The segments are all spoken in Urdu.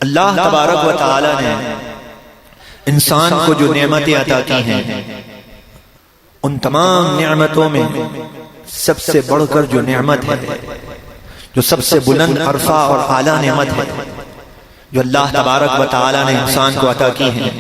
اللہ تبارک و تعالی نے انسان کو جو نعمتیں عطا کی ہیں، ان تمام نعمتوں میں سب سے بڑھ کر جو نعمت ہے، جو سب سے بلند عرفہ اور اعلیٰ نعمت ہے جو اللہ تبارک و تعالی نے انسان کو عطا کی ہے،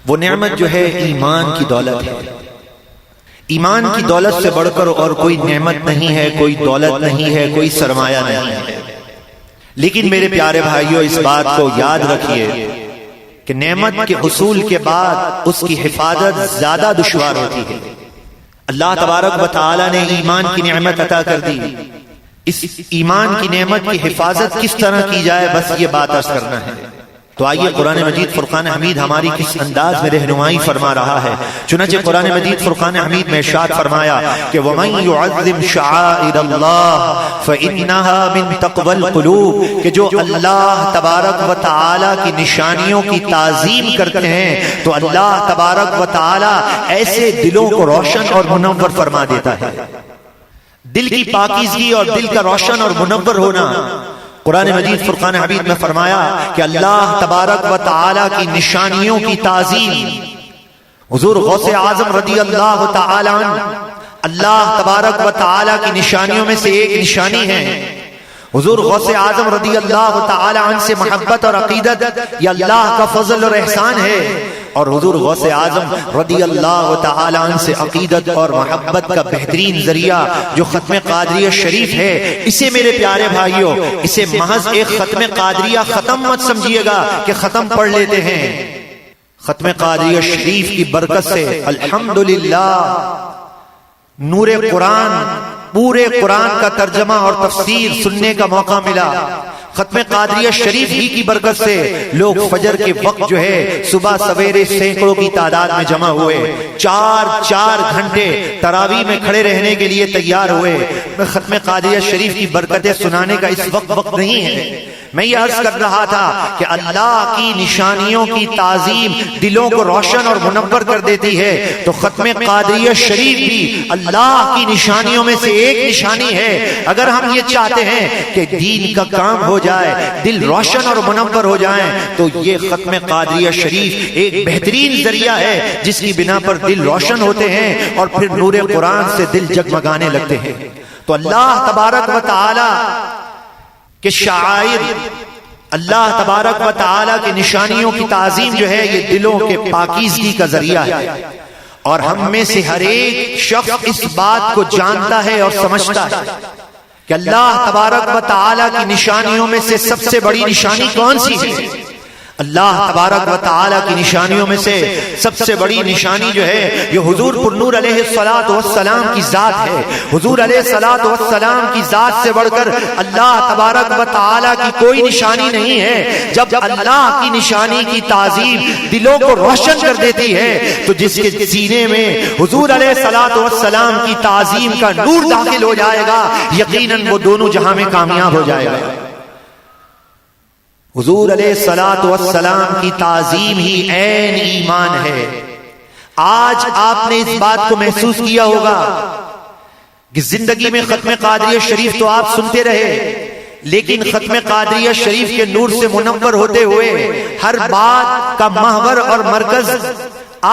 وہ نعمت جو ہے ایمان کی دولت ہے۔ ایمان کی دولت سے بڑھ کر اور کوئی نعمت نہیں ہے، کوئی دولت نہیں ہے، کوئی سرمایہ نہیں ہے۔ لیکن میرے پیارے بھائیوں، اس بات کو یاد رکھیے کہ نعمت کے حصول کے بعد اس کی حفاظت زیادہ دشوار ہوتی ہے۔ اللہ تبارک و تعالی نے ایمان کی نعمت عطا کر دی، اس ایمان کی نعمت کی حفاظت کس طرح کی جائے، بس یہ بات عرض کرنا ہے۔ تو آئیے قرآن مجید فرقان حمید ہماری کس انداز میں رہنمائی فرما رہا ہے۔ چنانچہ قرآن مجید فرقان حمید میں ارشاد فرمایا کہ وَمَن يُعَظِّمْ شَعَائِرَ اللَّهِ فَإِنَّهَا مِن تَقْوَى الْقُلُوبِ، کہ جو اللہ تبارک و تعالی کی نشانیوں کی تعظیم کرتے ہیں تو اللہ تبارک و تعالی ایسے دلوں کو روشن اور منور فرما دیتا ہے۔ دل کی پاکیزگی اور دل کا روشن اور منور ہونا، قرآن مجید فرقان حمید میں فرمایا کہ اللہ تبارک و تعالی کی نشانیوں کی تعظیم، حضور غوث اعظم رضی اللہ تعالی عنہ اللہ تبارک و تعالی کی نشانیوں میں سے ایک نشانی ہے۔ حضور غوث اعظم رضی اللہ تعالی عنہ سے محبت اور عقیدت یہ اللہ کا فضل اور احسان ہے، اور حضور غوث اعظم رضی اللہ تعالی عنہ سے عقیدت اور محبت کا بہترین ذریعہ جو ختم قادریہ شریف ہے، اسے میرے پیارے بھائیوں، اسے محض ایک ختم قادریہ ختم مت سمجھیے گا کہ ختم پڑھ لیتے ہیں۔ ختم قادریہ شریف کی برکت سے الحمدللہ نور قرآن، پورے قرآن کا ترجمہ اور تفسیر سننے کا موقع ملا۔ ختم قادریہ شریف ہی کی برکت سے لوگ فجر کے وقت جو ہے صبح سویرے سینکڑوں کی تعداد میں جمع ہوئے، چار گھنٹے تراویح میں کھڑے رہنے کے لیے تیار ہوئے۔ ختم قادریہ شریف کی برکتیں سنانے کا اس وقت نہیں ہے، میں یہ عرض کر رہا تھا کہ اللہ کی نشانیوں کی تعظیم دلوں کو روشن اور منور کر دیتی ہے، تو ختم قادریہ شریف بھی اللہ کی نشانیوں میں سے ایک نشانی ہے۔ اگر ہم یہ چاہتے ہیں کہ دین کا کام ہو جائے، دل روشن اور منور ہو جائیں، تو یہ ختم قادریہ شریف ایک بہترین ذریعہ ہے جس کی بنا پر دل روشن ہوتے ہیں اور پھر نور قرآن سے دل جگمگانے لگتے ہیں۔ تو اللہ تبارک و تعالی کہ شعائر، اللہ تبارک و تعالی کی نشانیوں کی تعظیم جو ہے یہ دلوں کے پاکیزگی کا ذریعہ ہے، اور ہم میں سے ہر ایک شخص اس بات کو جانتا ہے اور سمجھتا ہے کہ اللہ تبارک و تعالی کی نشانیوں میں سے سب سے بڑی نشانی کون سی ہے۔ اللہ تبارک و تعالی کی نشانیوں میں سے سب سے بڑی نشانی جو ہے یہ حضور پر نور علیہ الصلوۃ والسلام کی ذات ہے۔ حضور علیہ الصلوۃ والسلام کی ذات سے بڑھ کر اللہ تبارک و تعالی کی کوئی نشانی نہیں ہے۔ جب اللہ کی نشانی کی تعظیم دلوں کو روشن کر دیتی ہے تو جس کے سینے میں حضور علیہ الصلوۃ والسلام کی تعظیم کا نور داخل ہو جائے گا، یقیناً وہ دونوں جہاں میں کامیاب ہو جائے گا۔ حضور علیہ الصلوۃ والسلام کی تعظیم ہی عین ایمان ہے۔ آج آپ نے اس بات کو محسوس کیا ہوگا کہ زندگی میں ختم قادریہ شریف تو آپ سنتے رہے، لیکن ختم قادریہ شریف کے نور سے منور ہوتے ہوئے ہر بات کا محور اور مرکز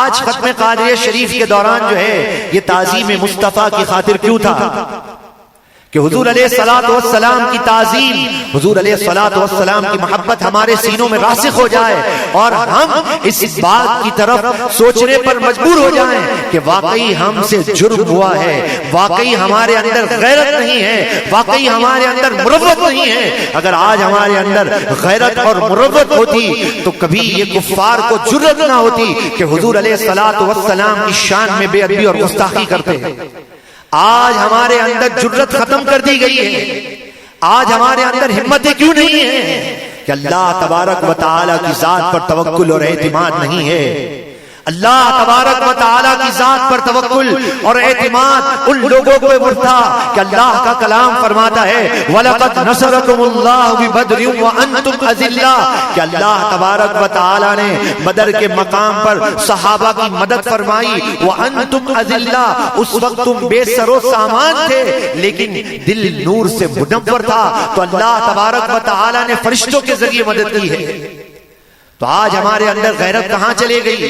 آج ختم قادریہ شریف کے دوران جو ہے یہ تعظیم مصطفیٰ کی خاطر کیوں تھا کہ حضور علیہ الصلوۃ والسلام کی تعظیم، حضور علیہ الصلوۃ والسلام کی محبت ہمارے سینوں میں راسخ ہو جائے اور ہم اس بات کی طرف سوچنے پر مجبور ہو جائیں کہ واقعی ہم سے جرم ہوا ہے، واقعی ہمارے اندر غیرت نہیں ہے، واقعی ہمارے اندر مروت نہیں ہے۔ اگر آج ہمارے اندر غیرت اور مروت ہوتی تو کبھی یہ کفار کو جرأت نہ ہوتی کہ حضور علیہ الصلوۃ والسلام کی شان میں بے ادبی اور گستاخی کرتے ہیں۔ آج ہمارے اندر جرأت ختم کر دی گئی ہے، آج ہمارے اندر ہمتیں کیوں نہیں ہیں کہ اللہ تبارک و تعالی کی ذات پر توکل اور اعتماد نہیں ہے۔ اللہ تبارک و تعالی کی ذات پر توکل اور اعتماد ان لوگوں کو برتا کہ اللہ کا کلام فرماتا ہے وَلَقَدْ نَصَرَكُمُ اللَّهُ بِبَدْرٍ وَأَنْتُمْ أَذِلَّةٌ کہ اللہ تبارک و تعالی نے بدر کے مقام پر صحابہ کی مدد فرمائی وَأَنْتُمْ أَذِلَّةٌ اس وقت تم بے سر و سامان تھے لیکن دل نور سے منور تھا تو اللہ تبارک و تعالی نے فرشتوں کے ذریعے مدد کی ہے. تو آج ہمارے اندر غیرت کہاں چلے گئی؟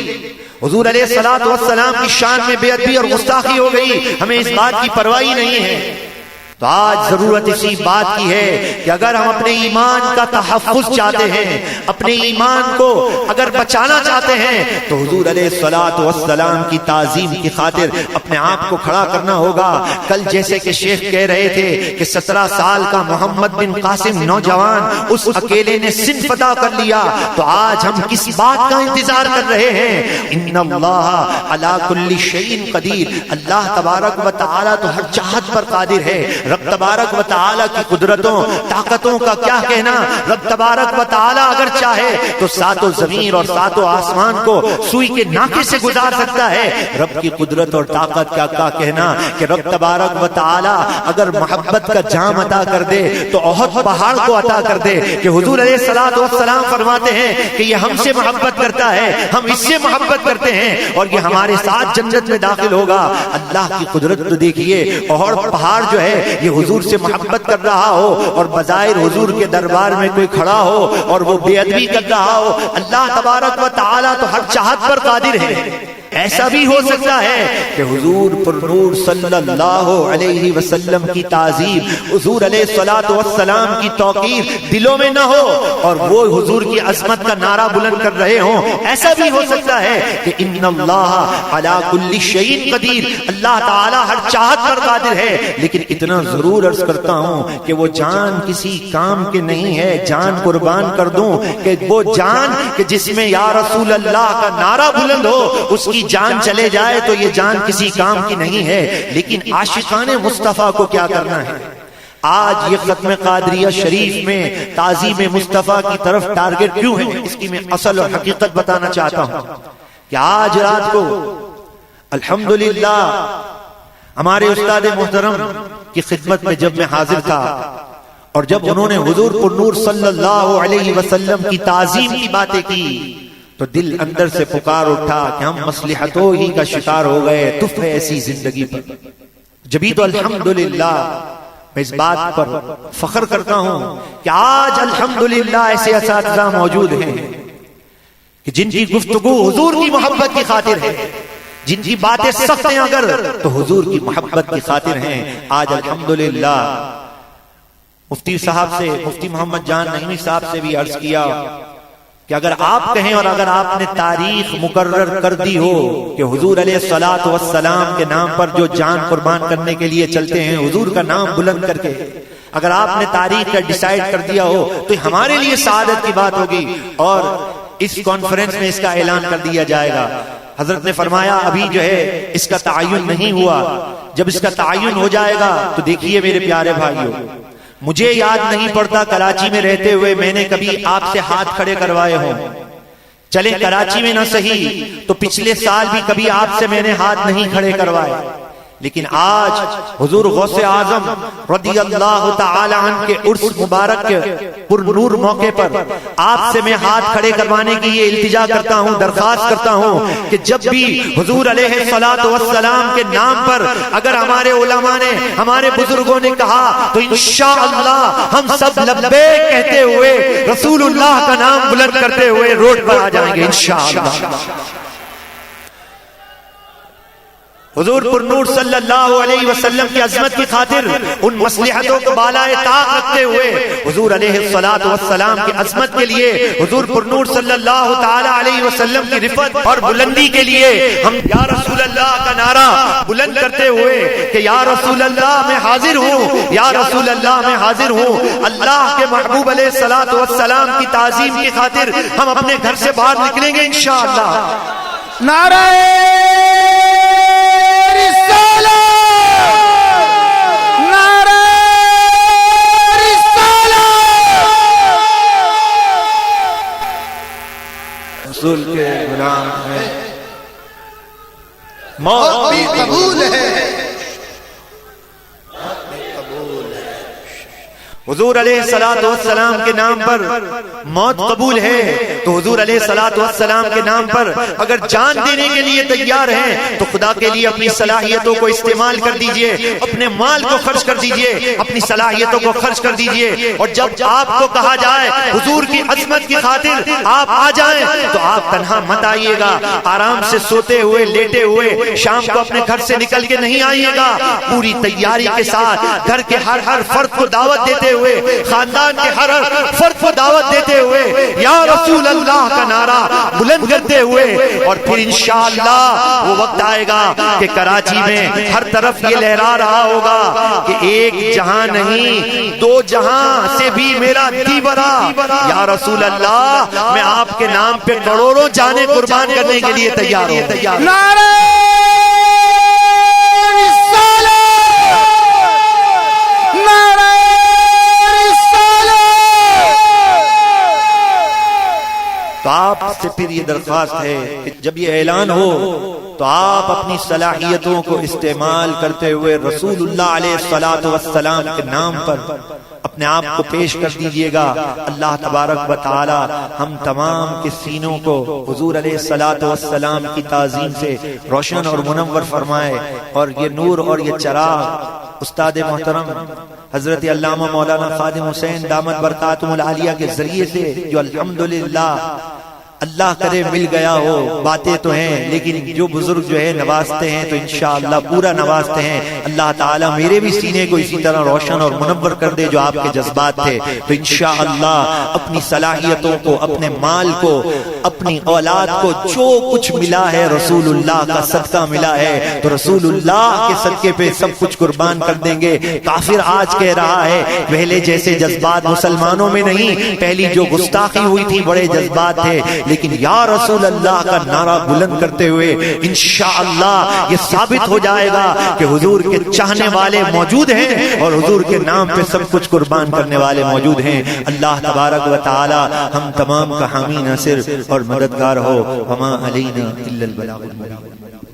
حضور علیہ الصلوۃ والسلام کی شان میں بے ادبی اور گستاخی ہو گئی، ہمیں اس بات کی پرواہ نہیں ہے. تو آج ضرورت اسی بات کی ہے کہ اگر ہم اپنے ایمان کا تحفظ چاہتے ہیں، اپنے ایمان کو اگر بچانا چاہتے ہیں تو حضور علیہ الصلوۃ والسلام کی تعظیم کی خاطر اپنے آپ کو کھڑا کرنا ہوگا. کل جیسے کہ شیخ کہہ رہے تھے کہ 17 سال کا محمد بن قاسم نوجوان اس اکیلے نے سندھ فتح کر لیا، تو آج ہم کس بات کا انتظار کر رہے ہیں؟ ان اللہ علی کل شیء قدیر، اللہ تبارک و تعالی تو ہر چاہت پر قادر ہے. رب تبارک و تعالی کی قدرتوں طاقتوں کا کیا کہنا. رب تبارک و تعالی اگر چاہے تو ساتوں زمین اور ساتوں آسمان کو سوئی کے ناکے سے گزار سکتا ہے. رب کی قدرت اور طاقت کا کیا کہنا کہ رب تبارک و تعالی اگر محبت کا جام عطا کر دے تو احد پہاڑ کو عطا کر دے. کہ حضور علیہ الصلوۃ والسلام فرماتے ہیں کہ یہ ہم سے محبت کرتا ہے، ہم اس سے محبت کرتے ہیں اور یہ ہمارے ساتھ جنت میں داخل ہوگا. اللہ کی قدرت تو دیکھیے، احد پہاڑ جو ہے یہ حضور سے محبت کر رہا ہو اور بظاہر حضور کے دربار میں کوئی کھڑا ہو اور وہ بے ادبی کر رہا ہو. اللہ تبارک و تعالی تو ہر چاہت پر قادر ہے. ایسا بھی ہو سکتا ہے کہ حضور پر نور صلی اللہ علیہ وسلم کی تعظیم، حضور علیہ الصلوۃ والسلام کی توقیر دلوں میں نہ ہو اور وہ حضور کی عظمت کا نعرہ بلند کر رہے ہوں. ایسا بھی ہو سکتا ہے کہ ان اللہ علی کل شیء قدیر، اللہ تعالی ہر چاہت پر قادر ہے. لیکن اتنا ضرور عرض کرتا ہوں کہ وہ جان کسی کام کے نہیں ہے. جان قربان کر دوں کہ وہ جان کہ جس میں یا رسول اللہ کا نعرہ بلند ہو، اس کی جان چلے جائے تو یہ جان کسی کام کی نہیں ہے. لیکن عاشقان مصطفیٰ کو کیا کرنا ہے؟ آج یہ ختم قادریہ شریف میں تعظیم مصطفیٰ کی طرف ٹارگٹ کیوں ہے؟ اس کی میں اصل اور حقیقت بتانا چاہتا ہوں کہ آج رات کو الحمدللہ ہمارے استاد محترم کی خدمت میں جب میں حاضر تھا اور جب انہوں نے حضور پر نور صلی اللہ علیہ وسلم کی تعظیم کی باتیں کی تو دل اندر سے پکار اٹھا کہ ہم مصلحتوں ہی کا شکار ہو گئے. تف ہے ایسی زندگی پر. جبھی تو الحمدللہ میں اس بات پر فخر کرتا ہوں کہ آج الحمدللہ ایسے اساتذہ موجود ہیں کہ جن کی گفتگو حضور کی محبت کی خاطر ہے، جن کی باتیں سخت ہیں اگر تو حضور کی محبت کی خاطر ہیں. آج الحمدللہ مفتی صاحب سے، مفتی محمد جان نعیمی صاحب سے بھی عرض کیا کہ اگر آپ کہیں اور اگر آپ نے تاریخ مقرر کر دی ہو کہ حضور علیہ الصلوۃ والسلام کے نام پر جو جان قربان کرنے کے لیے چلتے ہیں، حضور کا نام بلند کر کے اگر آپ نے تاریخ کا ڈیسائیڈ کر دیا ہو تو ہمارے لیے سعادت کی بات ہوگی اور اس کانفرنس میں اس کا اعلان کر دیا جائے گا. حضرت نے فرمایا ابھی جو ہے اس کا تعین نہیں ہوا، جب اس کا تعین ہو جائے گا تو دیکھیے میرے پیارے بھائیوں، مجھے یاد نہیں پڑتا کراچی میں رہتے ہوئے میں نے کبھی آپ سے ہاتھ کھڑے کروائے ہوں. چلے کراچی میں نہ صحیح تو پچھلے سال بھی کبھی آپ سے میں نے ہاتھ نہیں کھڑے کروائے. لیکن آج حضور غوث اعظم رضی اللہ تعالی عنہ کے عرس مبارک کے پر نور موقع پر آپ سے میں ہاتھ کھڑے کروانے کی یہ التجا کرتا ہوں، درخواست کرتا ہوں کہ جب بھی حضور علیہ الصلوۃ والسلام کے نام پر اگر ہمارے علماء نے، ہمارے بزرگوں نے کہا تو انشاءاللہ ہم سب لبیک کہتے ہوئے رسول اللہ کا نام بلند کرتے ہوئے روڈ پر آ جائیں گے انشاءاللہ. حضور پر نور صلی اللہ علیہ وسلم کی عظمت کی خاطر ان مصلحتوں کو بالائے طاق رکھتے ہوئے حضور علیہ الصلوۃ والسلام کی عظمت کے لیے، حضور پر نور صلی اللہ تعالی علیہ وسلم کی رفعت اور بلندی کے لیے ہم یا رسول اللہ کا نعرہ بلند کرتے ہوئے کہ یا رسول اللہ میں حاضر ہوں، یا رسول اللہ میں حاضر ہوں. اللہ کے محبوب علیہ الصلوۃ والسلام کی تعظیم کی خاطر ہم اپنے گھر سے باہر نکلیں گے انشاءاللہ. نعرہ رسول کے غلام ہیں، موت بھی قبول ہے۔ حضور علیہ الصلوۃ والسلام کے نام پر موت قبول ہے تو حضور علیہ الصلوۃ والسلام کے نام پر اگر جان دینے کے لیے تیار ہیں تو خدا کے لیے اپنی صلاحیتوں کو استعمال کر دیجئے، اپنے مال کو خرچ کر دیجئے، اپنی صلاحیتوں کو خرچ کر دیجئے۔ اور جب آپ کو کہا جائے حضور کی عظمت کی خاطر آپ آ جائیں تو آپ تنہا مت آئیے گا، آرام سے سوتے ہوئے لیٹے ہوئے شام کو اپنے گھر سے نکل کے نہیں آئیے گا، پوری تیاری کے ساتھ گھر کے ہر فرد کو دعوت دیتے ہوئے، خاندان کے ہر فرد کو دعوت دیتے ہوئے یا رسول اللہ کا نعرہ بلند کرتے ہوئے، اور پھر انشاءاللہ وہ وقت آئے گا کہ کراچی میں ہر طرف یہ لہرا رہا ہوگا کہ ایک جہاں نہیں دو جہاں سے بھی میرا دی برا، یا رسول اللہ میں آپ کے نام پہ کروڑوں جانیں قربان کرنے کے لیے تیار ہوں۔ نعرہ تو آپ سے پھر یہ درخواست ہے کہ جب یہ اعلان ہو تو آپ اپنی صلاحیتوں کو استعمال کرتے ہوئے رسول اللہ علیہ الصلوۃ والسلام کے نام پر اپنے آپ کو پیش کر دیجئے گا۔ اللہ تبارک و تعالی ہم تمام کے سینوں کو حضور علیہ الصلوۃ والسلام کی تعظیم سے روشن اور منور فرمائے، اور یہ نور اور یہ چراغ استاد محترم حضرت علامہ مولانا خادم حسین دامت برکاتہم العالیہ کے ذریعے سے جو الحمدللہ اللہ کرے مل گیا ہو، باتیں تو ہیں لیکن جو بزرگ جو ہے نوازتے ہیں تو انشاءاللہ پورا نوازتے ہیں۔ اللہ تعالیٰ میرے بھی سینے کو اسی طرح روشن اور منور کر دے جو آپ کے جذبات تھے، تو انشاءاللہ اپنی صلاحیتوں کو، اپنے مال کو، اپنی اولاد کو، جو کچھ ملا ہے رسول اللہ کا صدقہ ملا ہے تو رسول اللہ کے صدقے پہ سب کچھ قربان کر دیں گے۔ کافر آج کہہ رہا ہے پہلے جیسے جذبات مسلمانوں میں نہیں، پہلی جو گستاخی ہوئی تھی بڑے جذبات تھے، لیکن یا رسول اللہ کا نعرہ بلند کرتے ہوئے انشاءاللہ یہ ثابت ہو جائے گا کہ حضور کے چاہنے والے موجود ہیں اور حضور کے نام پہ سب کچھ قربان کرنے والے موجود ہیں۔ اللہ تبارک و تعالی ہم تمام کا حامی ناصر اور مددگار ہو۔ وما علینا الا البلاغ المبین۔